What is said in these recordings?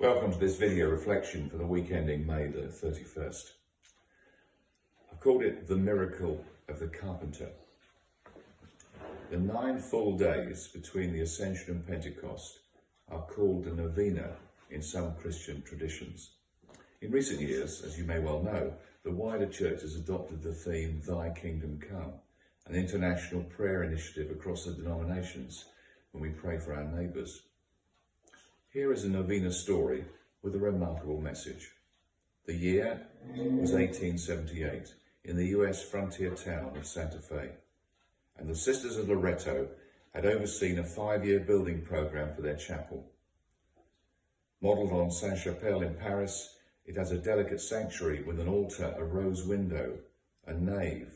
Welcome to this video reflection for the week ending May the 31st. I've called it The Miracle of the Carpenter. The 9 full days between the Ascension and Pentecost are called the Novena in some Christian traditions. In recent years, as you may well know, the wider church has adopted the theme Thy Kingdom Come, an international prayer initiative across the denominations when we pray for our neighbours. Here is a novena story with a remarkable message. The year was 1878 in the US frontier town of Santa Fe, and the Sisters of Loreto had overseen a 5-year building program for their chapel. Modelled on Sainte-Chapelle in Paris, it has a delicate sanctuary with an altar, a rose window, a nave,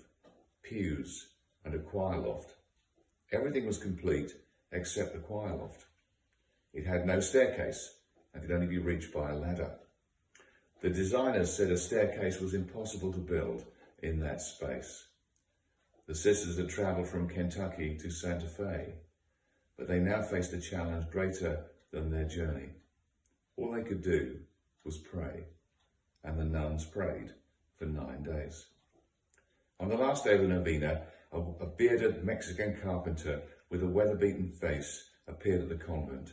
pews, and a choir loft. Everything was complete except the choir loft. It had no staircase and could only be reached by a ladder. The designers said a staircase was impossible to build in that space. The sisters had travelled from Kentucky to Santa Fe, but they now faced a challenge greater than their journey. All they could do was pray, and the nuns prayed for 9 days. On the last day of the novena, a bearded Mexican carpenter with a weather-beaten face appeared at the convent.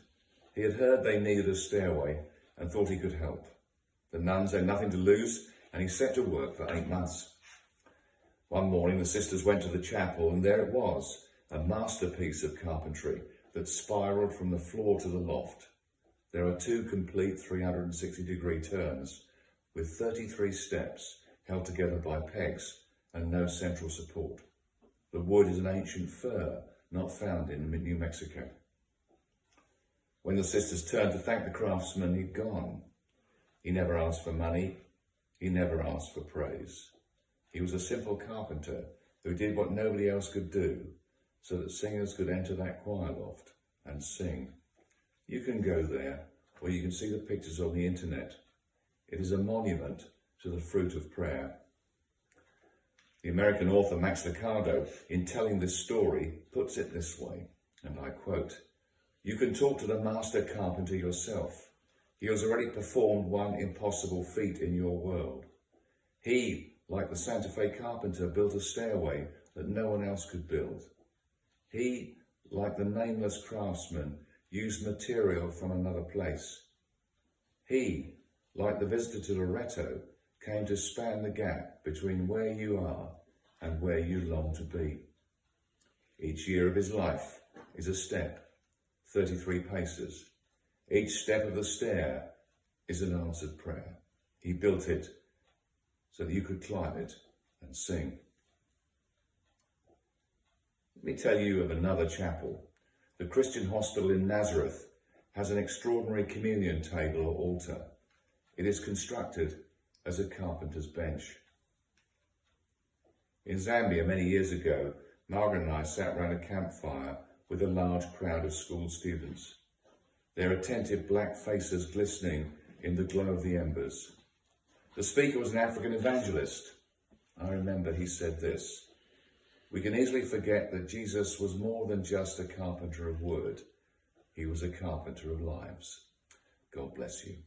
He had heard they needed a stairway and thought he could help. The nuns had nothing to lose, and he set to work for 8 months. One morning the sisters went to the chapel, and there it was, a masterpiece of carpentry that spiralled from the floor to the loft. There are 2 complete 360-degree turns with 33 steps held together by pegs and no central support. The wood is an ancient fir not found in New Mexico. When the sisters turned to thank the craftsman, he'd gone. He never asked for money. He never asked for praise. He was a simple carpenter who did what nobody else could do so that singers could enter that choir loft and sing. You can go there, or you can see the pictures on the internet. It is a monument to the fruit of prayer. The American author Max Lucado, in telling this story, puts it this way, and I quote, "You can talk to the master carpenter yourself. He has already performed one impossible feat in your world. He, like the Santa Fe carpenter, built a stairway that no one else could build. He, like the nameless craftsman, used material from another place. He, like the visitor to Loreto, came to span the gap between where you are and where you long to be. Each year of his life is a step, 33 paces. Each step of the stair is an answered prayer. He built it so that you could climb it and sing." Let me tell you of another chapel. The Christian hospital in Nazareth has an extraordinary communion table or altar. It is constructed as a carpenter's bench. In Zambia many years ago, Margaret and I sat round a campfire with a large crowd of school students, their attentive black faces glistening in the glow of the embers. The speaker was an African evangelist. I remember he said this: "We can easily forget that Jesus was more than just a carpenter of wood. He was a carpenter of lives." God bless you.